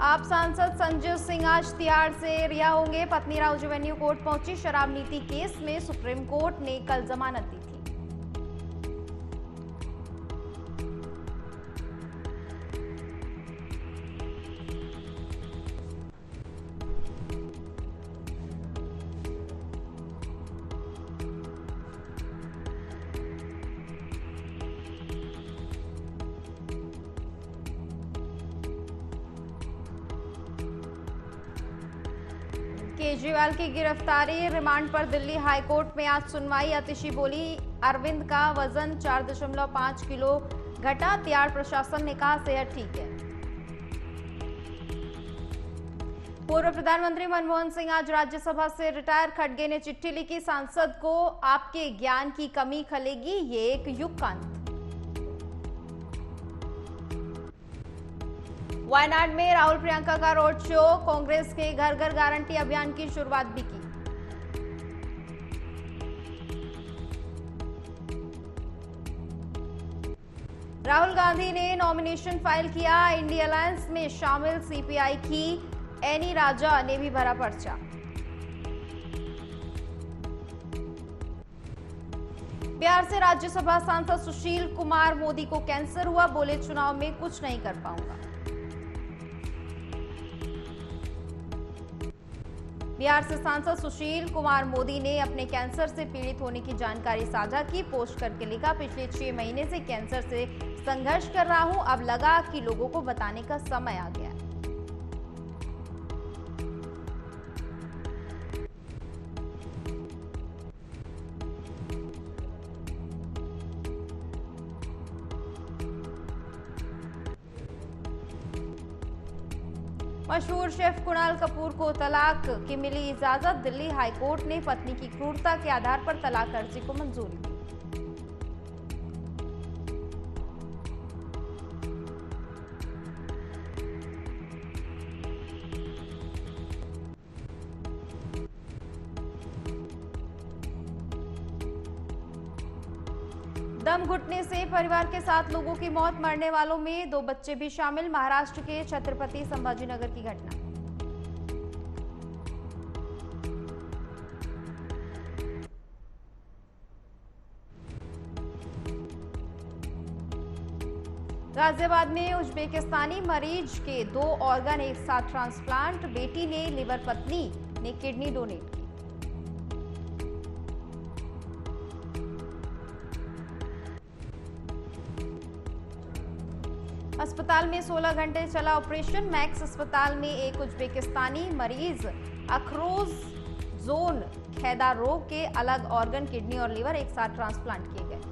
आप सांसद संजय सिंह आज तिहाड़ से रिहा होंगे। पत्नी राउज एवेन्यू कोर्ट पहुंची। शराब नीति केस में सुप्रीम कोर्ट ने कल जमानत दी थी। केजरीवाल की गिरफ्तारी रिमांड पर दिल्ली हाईकोर्ट में आज सुनवाई। आतिशी बोली, अरविंद का वजन 4.5 किलो घटा। तिहाड़ प्रशासन ने कहा सेहत ठीक है। पूर्व प्रधानमंत्री मनमोहन सिंह आज राज्यसभा से रिटायर। खड़गे ने चिट्ठी लिखी, सांसद को आपके ज्ञान की कमी खलेगी, ये एक युग का अंत। वायनाड में राहुल प्रियंका का रोड शो। कांग्रेस के घर घर गारंटी अभियान की शुरुआत भी की। राहुल गांधी ने नॉमिनेशन फाइल किया। इंडिया अलायंस में शामिल सीपीआई की एनी राजा ने भी भरा पर्चा। बिहार से राज्यसभा सांसद सुशील कुमार मोदी को कैंसर हुआ। बोले, चुनाव में कुछ नहीं कर पाऊंगा। बिहार से सांसद सुशील कुमार मोदी ने अपने कैंसर से पीड़ित होने की जानकारी साझा की। पोस्ट करके लिखा, पिछले 6 महीने से कैंसर से संघर्ष कर रहा हूं। अब लगा कि लोगों को बताने का समय आ गया। मशहूर शेफ कुणाल कपूर को तलाक की मिली इजाजत। दिल्ली हाईकोर्ट ने पत्नी की क्रूरता के आधार पर तलाक अर्जी को मंजूरी दी। दम घुटने से परिवार के 7 लोगों की मौत। मरने वालों में 2 बच्चे भी शामिल। महाराष्ट्र के छत्रपति संभाजीनगर की घटना। गाजियाबाद में उज्बेकिस्तानी मरीज के 2 ऑर्गन एक साथ ट्रांसप्लांट। बेटी ने लिवर, पत्नी ने किडनी डोनेट की। अस्पताल में 16 घंटे चला ऑपरेशन। मैक्स अस्पताल में एक उज्बेकिस्तानी मरीज अखरोज जोन खैदा रोग के अलग ऑर्गन, किडनी और लिवर एक साथ ट्रांसप्लांट किए गए।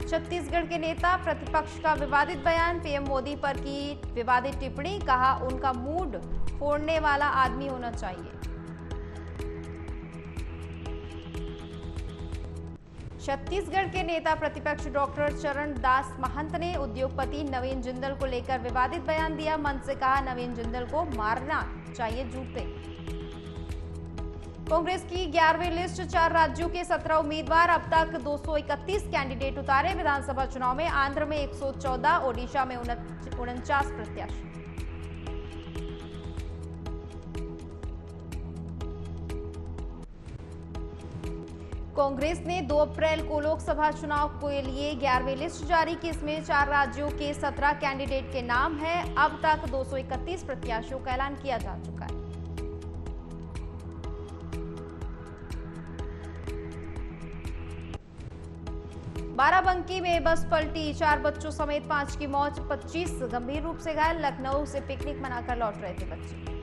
छत्तीसगढ़ के नेता प्रतिपक्ष का विवादित बयान। पीएम मोदी पर की विवादित टिप्पणी। कहा, उनका मूड फोड़ने वाला आदमी होना चाहिए। छत्तीसगढ़ के नेता प्रतिपक्ष डॉक्टर चरण दास महंत ने उद्योगपति नवीन जिंदल को लेकर विवादित बयान दिया। मन से कहा, नवीन जिंदल को मारना चाहिए जूते। कांग्रेस की 11वीं लिस्ट। 4 राज्यों के 17 उम्मीदवार। अब तक 231 कैंडिडेट उतारे। विधानसभा चुनाव में आंध्र में 114, ओडिशा में 49 प्रत्याशी। कांग्रेस ने 2 अप्रैल को लोकसभा चुनाव के लिए 11वीं लिस्ट जारी की। इसमें 4 राज्यों के 17 कैंडिडेट के नाम हैं। अब तक 231 प्रत्याशियों का ऐलान किया जा चुका है। बाराबंकी में बस पलटी। 4 बच्चों समेत 5 की मौत, 25 गंभीर रूप से घायल। लखनऊ से पिकनिक मनाकर लौट रहे थे बच्चे।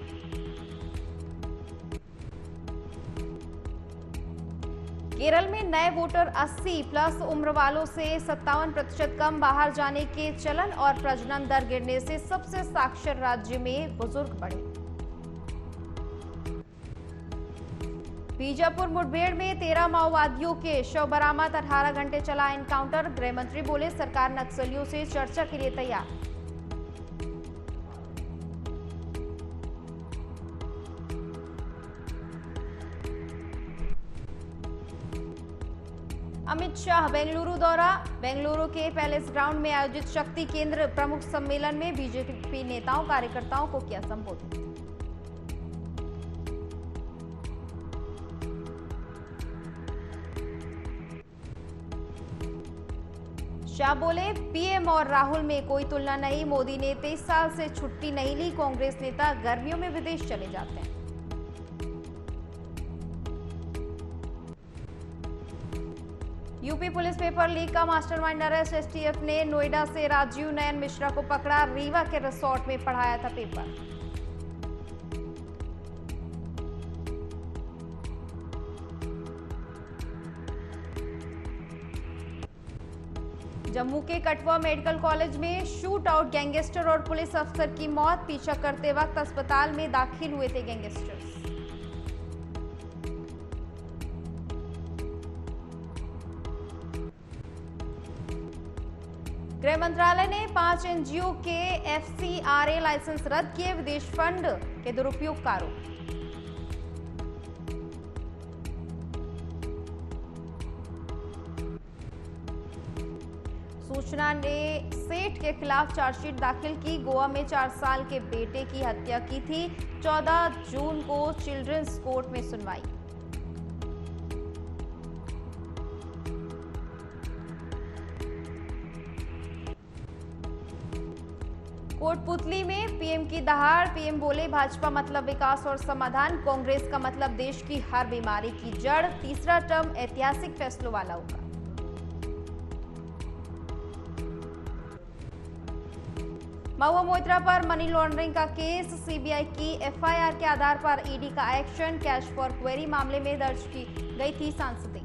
केरल में नए वोटर 80+ उम्र वालों से 57% कम। बाहर जाने के चलन और प्रजनन दर गिरने से सबसे साक्षर राज्य में बुजुर्ग बढ़े। बीजापुर मुठभेड़ में 13 माओवादियों के शव बरामद। 18 घंटे चला एनकाउंटर। गृह मंत्री बोले, सरकार नक्सलियों से चर्चा के लिए तैयार। अमित शाह बेंगलुरु दौरा। बेंगलुरु के पैलेस ग्राउंड में आयोजित शक्ति केंद्र प्रमुख सम्मेलन में बीजेपी नेताओं कार्यकर्ताओं को किया संबोधित। शाह बोले, पीएम और राहुल में कोई तुलना नहीं। मोदी ने 23 साल से छुट्टी नहीं ली। कांग्रेस नेता गर्मियों में विदेश चले जाते हैं। यूपी पुलिस पेपर लीक का मास्टरमाइंड अरेस्ट। एसटीएफ ने नोएडा से राजीव नयन मिश्रा को पकड़ा। रीवा के रिसोर्ट में पढ़ाया था पेपर। जम्मू के कठुआ मेडिकल कॉलेज में शूट आउट, गैंगस्टर और पुलिस अफसर की मौत। पीछा करते वक्त अस्पताल में दाखिल हुए थे गैंगस्टर्स। गृह मंत्रालय ने 5 एनजीओ के एफसीआरए लाइसेंस रद्द किए। विदेश फंड के दुरुपयोग का आरोप। सूचना ने सेठ के खिलाफ चार्जशीट दाखिल की। गोवा में 4 साल के बेटे की हत्या की थी। 14 जून को चिल्ड्रंस कोर्ट में सुनवाई। कोटपुतली में पीएम की दहाड़। पीएम बोले, भाजपा मतलब विकास और समाधान, कांग्रेस का मतलब देश की हर बीमारी की जड़। तीसरा टर्म ऐतिहासिक फैसलों वाला होगा। महुआ मोइत्रा पर मनी लॉन्ड्रिंग का केस। सीबीआई की एफआईआर के आधार पर ईडी का एक्शन। कैश फॉर क्वेरी मामले में दर्ज की गई थी सांसदें।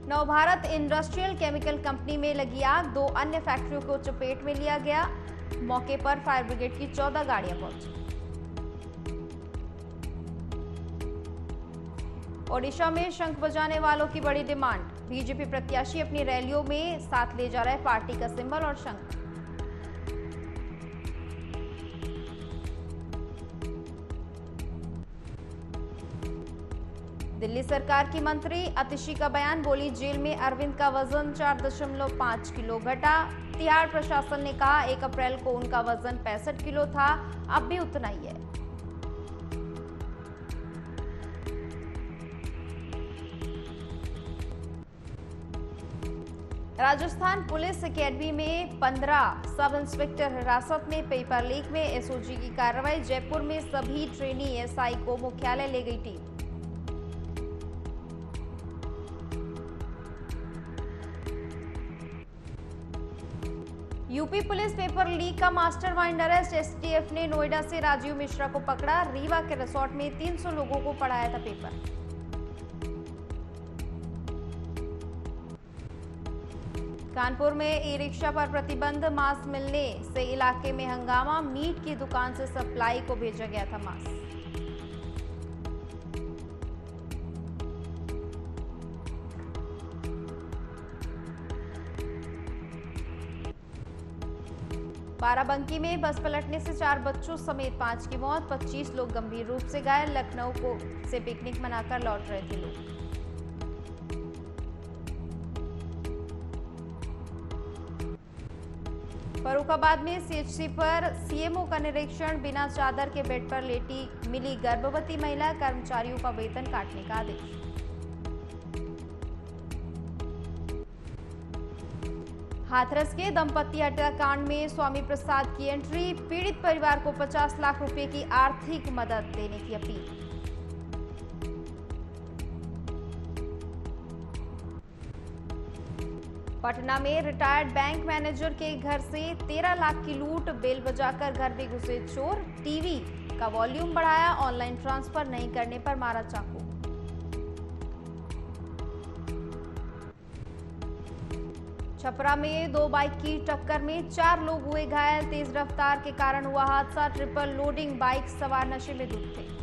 नवभारत इंडस्ट्रियल केमिकल कंपनी में लगी आग। 2 अन्य फैक्ट्रियों को चपेट में लिया गया। मौके पर फायर ब्रिगेड की 14 गाड़ियां पहुंची। ओडिशा में शंख बजाने वालों की बड़ी डिमांड। बीजेपी प्रत्याशी अपनी रैलियों में साथ ले जा रहे पार्टी का सिंबल और शंख। दिल्ली सरकार की मंत्री अतिशी का बयान। बोली, जेल में अरविंद का वजन 4.5 किलो घटा। तिहाड़ प्रशासन ने कहा 1 अप्रैल को उनका वजन 65 किलो था, अब भी उतना ही है। राजस्थान पुलिस एकेडमी में 15 सब इंस्पेक्टर हिरासत में। पेपर लीक में एसओजी की कार्रवाई। जयपुर में सभी ट्रेनी एसआई को मुख्यालय ले गई team. UP police paper leak का मास्टरमाइंड अरेस्ट। एसटीएफ ने नोएडा से राजीव मिश्रा को पकड़ा। रीवा के रिसोर्ट में 300 लोगों को पढ़ाया था पेपर। कानपुर में ई रिक्शा पर प्रतिबंध। मास्क मिलने से इलाके में हंगामा। मीट की दुकान से सप्लाई को भेजा गया था मास्क। बाराबंकी में बस पलटने से 4 बच्चों समेत 5 की मौत। 25 लोग गंभीर रूप से घायल। लखनऊ को से पिकनिक मनाकर लौट रहे थे लोग। फर्रुखाबाद में सीएचसी पर सीएमओ का निरीक्षण। बिना चादर के बेड पर लेटी मिली गर्भवती महिला। कर्मचारियों का वेतन काटने का आदेश। हाथरस के दंपति हत्याकांड में स्वामी प्रसाद की एंट्री। पीड़ित परिवार को 50 लाख रुपए की आर्थिक मदद देने की अपील। पटना में रिटायर्ड बैंक मैनेजर के घर से 13 लाख की लूट। बेल बजाकर घर में घुसे चोर। टीवी का वॉल्यूम बढ़ाया। ऑनलाइन ट्रांसफर नहीं करने पर मारा चाकू। छपरा में 2 बाइक की टक्कर में 4 लोग हुए घायल। तेज रफ्तार के कारण हुआ हादसा। ट्रिपल लोडिंग बाइक सवार नशे में धुत थे।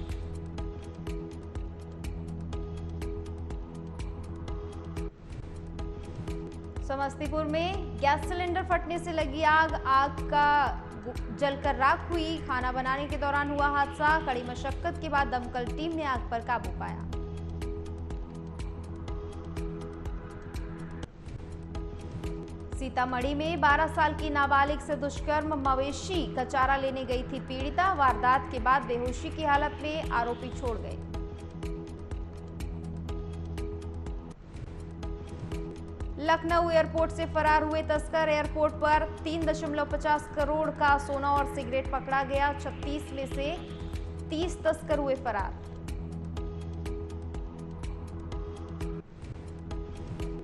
समस्तीपुर में गैस सिलेंडर फटने से लगी आग। आग का जलकर राख हुई। खाना बनाने के दौरान हुआ हादसा। कड़ी मशक्कत के बाद दमकल टीम ने आग पर काबू पाया। सीतामढ़ी में 12 साल की नाबालिग से दुष्कर्म, मवेशी का चारा लेने गई थी पीड़िता। वारदात के बाद बेहोशी की हालत में आरोपी छोड़ गए। लखनऊ एयरपोर्ट से फरार हुए तस्कर। एयरपोर्ट पर 3.50 करोड़ का सोना और सिगरेट पकड़ा गया। 36 में से 30 तस्कर हुए फरार।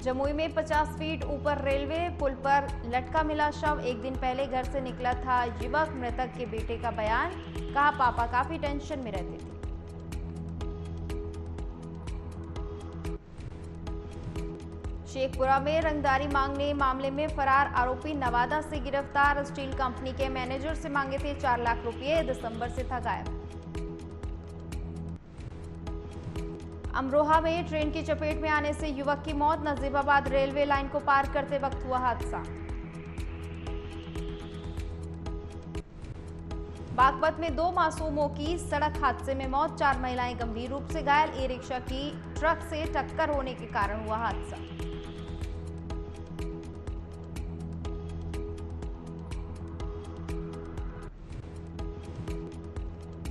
जमुई में 50 फीट ऊपर रेलवे पुल पर लटका मिला शव। एक दिन पहले घर से निकला था युवक। मृतक के बेटे का बयान, कहा पापा काफी टेंशन में रहते थे। शेखपुरा में रंगदारी मांगने मामले में फरार आरोपी नवादा से गिरफ्तार। स्टील कंपनी के मैनेजर से मांगे थे 4 लाख रुपए। दिसंबर से था गायब। अमरोहा में ट्रेन की चपेट में आने से युवक की मौत। नजीबाबाद रेलवे लाइन को पार करते वक्त हुआ हादसा। बागपत में 2 मासूमों की सड़क हादसे में मौत। 4 महिलाएं गंभीर रूप से घायल। ई रिक्शा की ट्रक से टक्कर होने के कारण हुआ हादसा।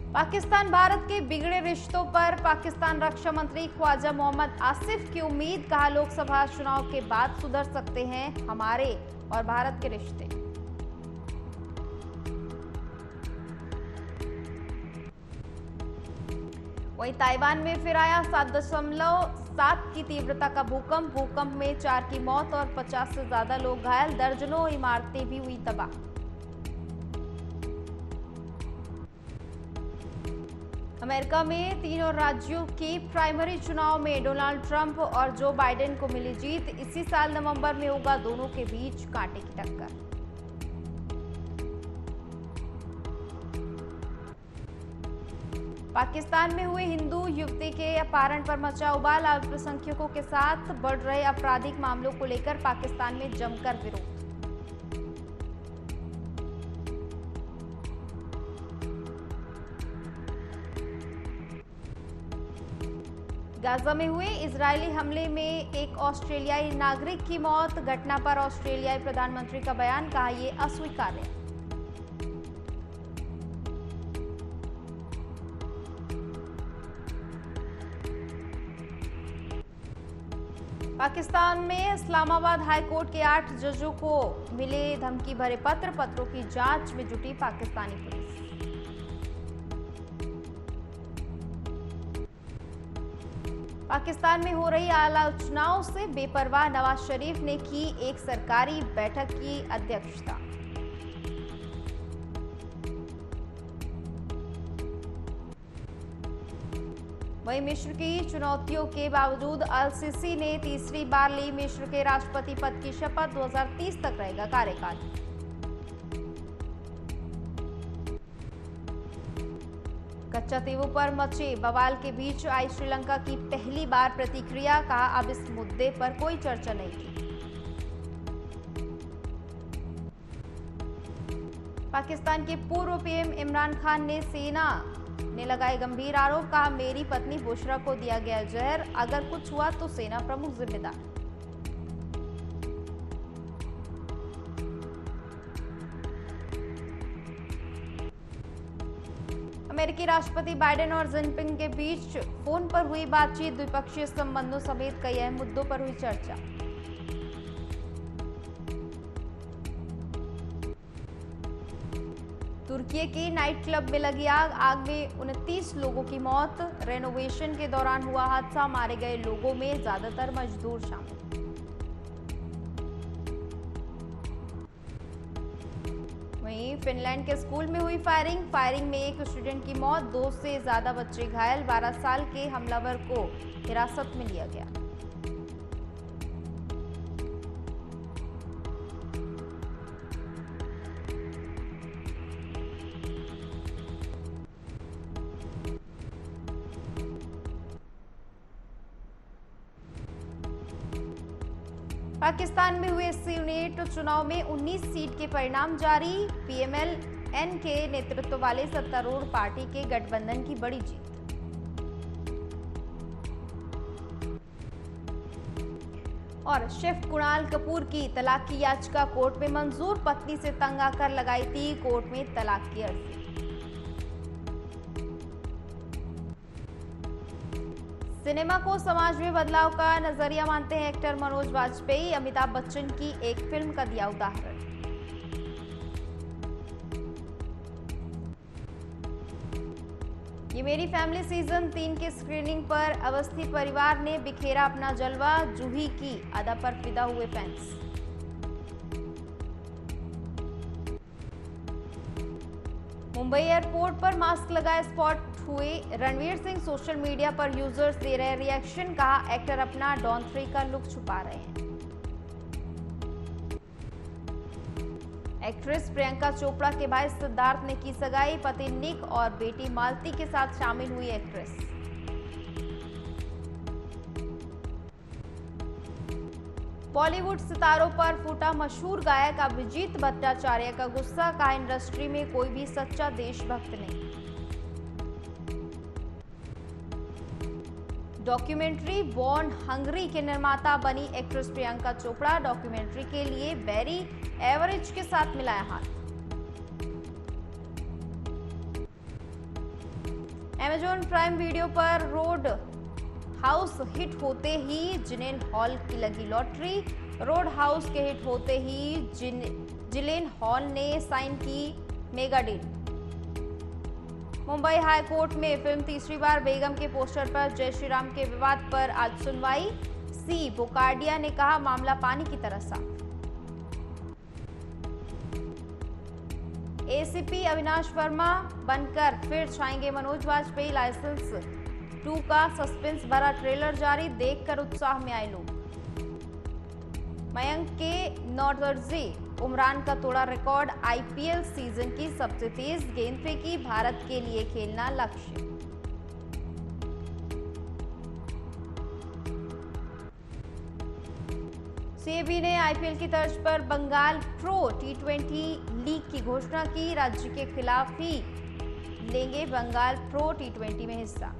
पाकिस्तान भारत के बिगड़े रिश्तों पर पाकिस्तान रक्षा मंत्री ख्वाजा मोहम्मद आसिफ की उम्मीद। कहा लोकसभा चुनाव के बाद सुधर सकते हैं हमारे और भारत के रिश्ते। वहीं ताइवान में फिर आया 7.7 की तीव्रता का भूकंप। भूकंप में 4 की मौत और 50 से ज्यादा लोग घायल। दर्जनों इमारतें भी हुई तबाह। अमेरिका में 3 राज्यों की प्राइमरी चुनाव में डोनाल्ड ट्रंप और जो बाइडेन को मिली जीत। इसी साल नवंबर में होगा दोनों के बीच कांटे की टक्कर। पाकिस्तान में हुए हिंदू युवती के अपहरण पर मचा उबाल। अल्पसंख्यकों के साथ बढ़ रहे आपराधिक मामलों को लेकर पाकिस्तान में जमकर विरोध। गाजा में हुए इजरायली हमले में एक ऑस्ट्रेलियाई नागरिक की मौत। घटना पर ऑस्ट्रेलियाई प्रधानमंत्री का बयान, कहा यह अस्वीकार्य। पाकिस्तान में इस्लामाबाद हाईकोर्ट के 8 जजों को मिले धमकी भरे पत्र। पत्रों की जांच में जुटी पाकिस्तानी पुलिस। पाकिस्तान में हो रही आलोचनाओं से बेपरवाह नवाज शरीफ ने की एक सरकारी बैठक की अध्यक्षता। वहीं मिस्र की चुनौतियों के बावजूद अल सीसी ने तीसरी बार ली मिस्र के राष्ट्रपति पद की शपथ। 2030 तक रहेगा कार्यकाल। कच्चा तीवू पर मचे बवाल के बीच आई श्रीलंका की पहली बार प्रतिक्रिया। कहा अब इस मुद्दे पर कोई चर्चा नहीं की। पाकिस्तान के पूर्व पीएम इमरान खान ने सेना ने लगाए गंभीर आरोप। कहा मेरी पत्नी बुशरा को दिया गया जहर। अगर कुछ हुआ तो सेना प्रमुख जिम्मेदार। अमेरिकी राष्ट्रपति बाइडेन और जिनपिंग के बीच फोन पर हुई बातचीत। द्विपक्षीय संबंधों समेत कई अहम मुद्दों पर हुई चर्चा। तुर्की के नाइट क्लब में लगी आग। आग में 29 लोगों की मौत। रेनोवेशन के दौरान हुआ हादसा। मारे गए लोगों में ज्यादातर मजदूर शामिल। वहीं फिनलैंड के स्कूल में हुई फायरिंग में एक स्टूडेंट की मौत। 2 से ज्यादा बच्चे घायल। 12 साल के हमलावर को हिरासत में लिया गया। पाकिस्तान में हुए सीनेट चुनाव में 19 सीट के परिणाम जारी। पीएमएल एन के नेतृत्व वाले सत्तारूढ़ पार्टी के गठबंधन की बड़ी जीत। और शेफ कुणाल कपूर की तलाक की याचिका कोर्ट में मंजूर, पत्नी से तंग आकर लगाई थी कोर्ट में तलाक की अर्जी। सिनेमा को समाज में बदलाव का नजरिया मानते हैं एक्टर मनोज वाजपेयी, अमिताभ बच्चन की एक फिल्म का दिया उदाहरण। ये मेरी फैमिली सीजन 3 की स्क्रीनिंग पर अवस्थी परिवार ने बिखेरा अपना जलवा, जूही की अदा पर फिदा हुए फैंस। मुंबई एयरपोर्ट पर मास्क लगाए स्पॉट हुए रणवीर सिंह, सोशल मीडिया पर यूजर्स दे रहे रिएक्शन, कहा एक्टर अपना डॉन 3 का लुक छुपा रहे हैं। एक्ट्रेस प्रियंका चोपड़ा के भाई सिद्धार्थ ने की सगाई, पति निक और बेटी मालती के साथ शामिल हुई एक्ट्रेस। बॉलीवुड सितारों पर फूटा मशहूर गायक अभिजीत भट्टाचार्य का गुस्सा, कहा इंडस्ट्री में कोई भी सच्चा देशभक्त नहीं। डॉक्यूमेंट्री बॉर्न हंगरी के निर्माता बनी एक्ट्रेस प्रियंका चोपड़ा, डॉक्यूमेंट्री के लिए बैरी एवरेज के साथ मिलाया हाथ। अमेजॉन प्राइम वीडियो पर रोड हाउस हिट होते ही जिलेन हॉल की लगी लॉटरी, रोड हाउस के हिट होते ही जिलेन हॉल ने साइन की mega deal. Mumbai high court में फिल्म तीसरी बार बेगम के पोस्टर पर जय श्री राम के विवाद पर आज सुनवाई, सी बोकार्डिया ने कहा मामला पानी की तरह साफ। एसीपी अविनाश वर्मा बनकर फिर छाएंगे मनोज वाजपेयी, लाइसेंस 2 का सस्पेंस भरा ट्रेलर जारी, देखकर उत्साह में आए लोग। मयंक के नौदर्जी उमरान का तोड़ा रिकॉर्ड, आईपीएल सीजन की सबसे तेज गेंद फेंकी, भारत के लिए खेलना लक्ष्य। सीएबी ने आईपीएल की तर्ज पर बंगाल प्रो टी20 लीग की घोषणा की, राज्य के खिलाफ ही लेंगे बंगाल प्रो टी20 में हिस्सा।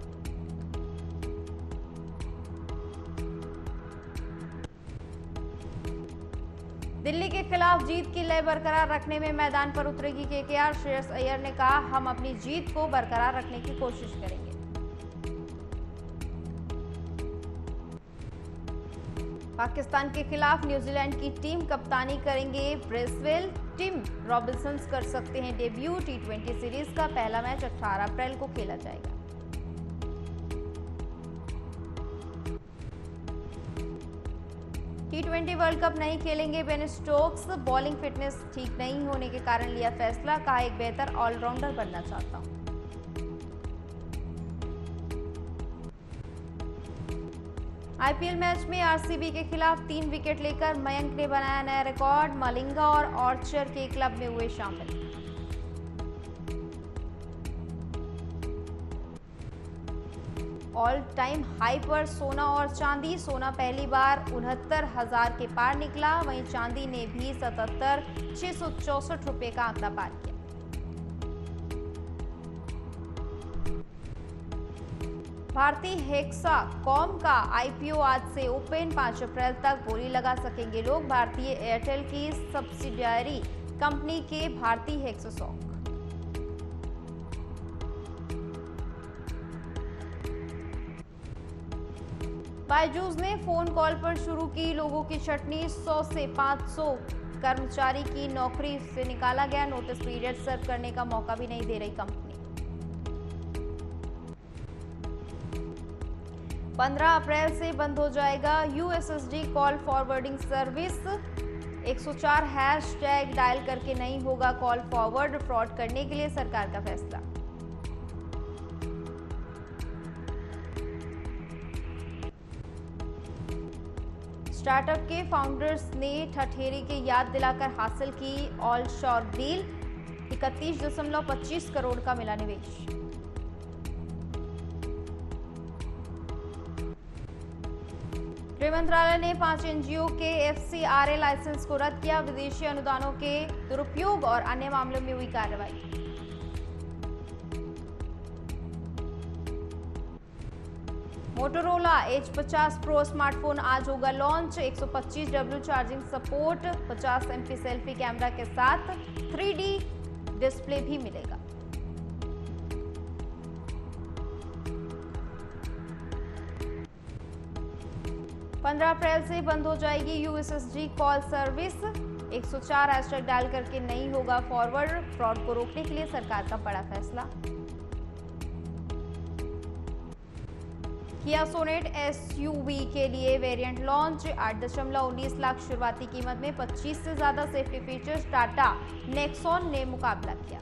दिल्ली के खिलाफ जीत की लय बरकरार रखने में मैदान पर उतरेगी केकेआर, श्रेयस अय्यर ने कहा हम अपनी जीत को बरकरार रखने की कोशिश करेंगे। पाकिस्तान के खिलाफ न्यूजीलैंड की टीम कप्तानी करेंगे ब्रेसवेल, टिम रॉबिन्सन कर सकते हैं डेब्यू, टी20 सीरीज का पहला मैच 18 अप्रैल को खेला जाएगा। टी20 वर्ल्ड कप नहीं खेलेंगे बेन स्टोक्स, बॉलिंग फिटनेस ठीक नहीं होने के कारण लिया फैसला, कहा एक बेहतर ऑलराउंडर बनना चाहता हूं। आईपीएल मैच में आरसीबी के खिलाफ 3 विकेट लेकर मयंक ने बनाया नया रिकॉर्ड, मलिंगा और आर्चर के क्लब में हुए शामिल। ऑल टाइम हाई पर सोना और चांदी, सोना पहली बार 69,000 के पार निकला, वहीं चांदी ने भी 77,664 रुपए का आंकड़ा पार किया। भारतीय हेक्साकॉम का आईपीओ आज से ओपन, 5 अप्रैल तक बोली लगा सकेंगे लोग, भारतीय एयरटेल की सब्सिडियरी कंपनी के भारतीय हेक्साकॉम। बायजूस ने फोन कॉल पर शुरू की लोगों की छटनी, 100 से 500 कर्मचारी की नौकरी से निकाला गया, नोटिस पीरियड सर्व करने का मौका भी नहीं दे रही कंपनी। 15 अप्रैल से बंद हो जाएगा USSD call forwarding service, 104 hashtag dial करके नहीं होगा कॉल फॉरवर्ड, फ्रॉड करने के लिए सरकार का फैसला। स्टार्टअप के फाउंडर्स ने ठठेरी की याद दिलाकर हासिल की ऑल शोर डील, 31.25 करोड़ का मिला निवेश। गृह मंत्रालय ने 5 एनजीओ के FCRA लाइसेंस को रद्द किया। विदेशी अनुदानों के दुरुपयोग और अन्य मामलों में हुई कार्रवाई। मोटोरोला H50 Pro स्मार्टफोन आज होगा launch. 125W charging support, 50 MP selfie camera के साथ 3D डिस्प्ले भी मिलेगा। पंद्रह अप्रैल से बंद हो जाएगी USSD call service. 104 hashtag dial करके नहीं होगा फॉरवर्ड। फ्रॉड को रोकने के लिए सरकार का बड़ा फैसला। किया सोनेट SUV के लिए वेरिएंट लॉन्च। 8.19 लाख शुरुआती कीमत में 25 से ज्यादा सेफ्टी फीचर्स। टाटा नेक्सॉन ने मुकाबला किया।